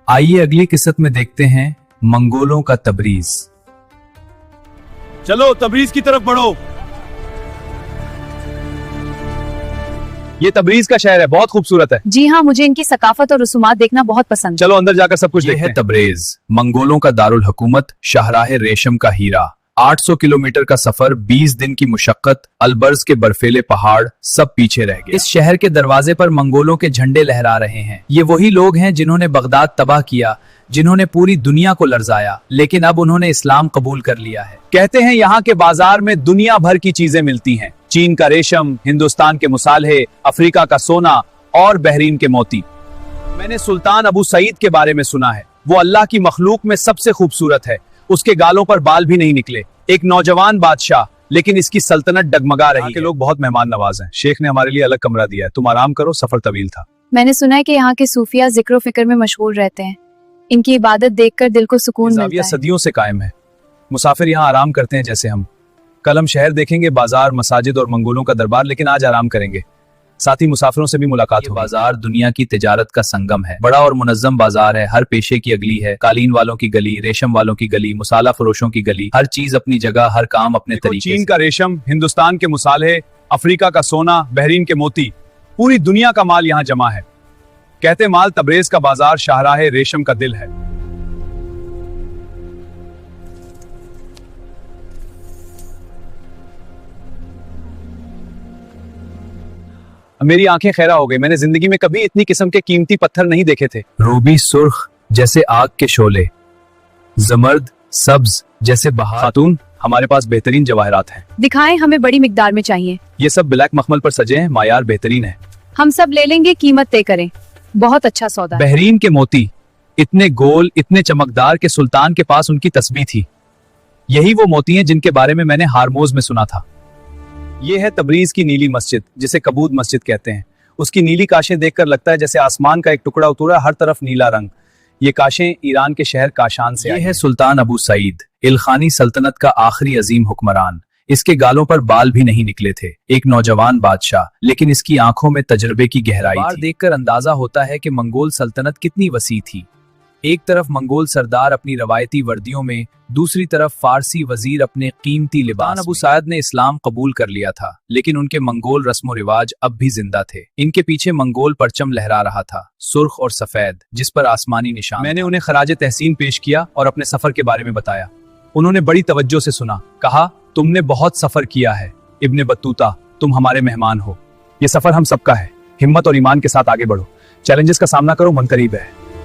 आइए अगली किस्त में देखते हैं मंगोलों का तबरीज। चलो तबरीज की तरफ बढ़ो। ये तबरीज का शहर है, बहुत खूबसूरत है। जी हाँ, मुझे इनकी सकाफत और रसूमात देखना बहुत पसंद है। चलो अंदर जाकर सब कुछ ये देखते है हैं। तबरेज, मंगोलों का दारुल हुकूमत, शाहराह रेशम का हीरा। 800 किलोमीटर का सफर, 20 दिन की मुशक्कत, अलबर्ज के बर्फीले पहाड़, सब पीछे रह गए। इस शहर के दरवाजे पर मंगोलों के झंडे लहरा रहे हैं। ये वही लोग हैं जिन्होंने बगदाद तबाह किया, जिन्होंने पूरी दुनिया को लर्जाया, लेकिन अब उन्होंने इस्लाम कबूल कर लिया है। कहते हैं यहाँ के बाजार में दुनिया भर की चीजें मिलती हैं। चीन का रेशम, हिंदुस्तान के मुसाल्हे, अफ्रीका का सोना और बहरीन के मोती। मैंने सुल्तान अबू सईद के बारे में सुना है। वो अल्लाह की मखलूक में सबसे खूबसूरत है। उसके गालों पर बाल भी नहीं निकले। एक नौजवान बादशाह, लेकिन इसकी सल्तनत डगमगा रही है। के लोग बहुत मेहमान नवाज हैं। शेख ने हमारे लिए अलग कमरा दिया है, तुम आराम करो, सफर तवील था। मैंने सुना है कि यहाँ के सूफिया जिक्र फिक्र में मशगूल रहते हैं। इनकी इबादत देखकर दिल को सुकून मिलता है। सदियों से कायम है। मुसाफिर यहाँ आराम करते हैं जैसे हम। कल हम शहर देखेंगे, बाजार, मसाजिद और मंगोलों का दरबार, लेकिन आज आराम करेंगे। साथ ही मुसाफिरों से भी मुलाकात होगी। बाजार दुनिया की तिजारत का संगम है। बड़ा और मुनज्जम बाजार है। हर पेशे की अगली है। कालीन वालों की गली, रेशम वालों की गली, मसाला फरोशों की गली, हर चीज अपनी जगह, हर काम अपने तरीके चीन का रेशम, हिंदुस्तान के मुसाल्हे, अफ्रीका का सोना, बहरीन के मोती, पूरी दुनिया का माल यहाँ जमा है। कहते माल तबरेज का बाजार शाहराह रेशम का दिल है। मेरी आंखें खैरा हो गई। मैंने जिंदगी में कभी इतनी किस्म के कीमती पत्थर नहीं देखे थे। रूबी सुर्ख जैसे आग के शोले, जमर्द सब्ज जैसे बहार। खातून, हमारे पास बेहतरीन जवाहरात हैं। दिखाएं, हमें बड़ी मिकदार में चाहिए। ये सब ब्लैक मखमल पर सजे हैं, मायार बेहतरीन है। हम सब ले लेंगे, कीमत तय करें। बहुत अच्छा सौदा। बहरीन के मोती, इतने गोल, इतने चमकदार के सुल्तान के पास उनकी तस्बीह थी। यही वो मोती हैं जिनके बारे में मैंने हारमोज में सुना था। ये है तबरीज की नीली मस्जिद, जिसे कबूद मस्जिद कहते हैं। उसकी नीली काशें देखकर लगता है जैसे आसमान का एक टुकड़ा उतरा, हर तरफ नीला रंग। ये काशें ईरान के शहर काशान से। ये है सुल्तान अबू सईद, इल्खानी सल्तनत का आखिरी अजीम हुक्मरान। इसके गालों पर बाल भी नहीं निकले थे। एक नौजवान बादशाह, लेकिन इसकी आंखों में तजर्बे की गहराई थी। देखकर अंदाजा होता है कि मंगोल सल्तनत कितनी वसी थी। एक तरफ मंगोल सरदार अपनी रवायती वर्दियों में, दूसरी तरफ फारसी वजीर अपने कीमती लिबास। अबू सईद ने इस्लाम कबूल कर लिया था, लेकिन उनके मंगोल रस्म रिवाज अब भी जिंदा थे। इनके पीछे मंगोल परचम लहरा रहा था, सुर्ख और सफेद, जिस पर आसमानी निशान। मैंने उन्हें खराज तहसीन पेश किया और अपने सफर के बारे में बताया। उन्होंने बड़ी तवज्जो से सुना। कहा, तुमने बहुत सफर किया है इब्ने बत्तूता, तुम हमारे मेहमान हो। ये सफर हम सबका है। हिम्मत और ईमान के साथ आगे बढ़ो। चैलेंजेस का सामना करो, मन करीब है।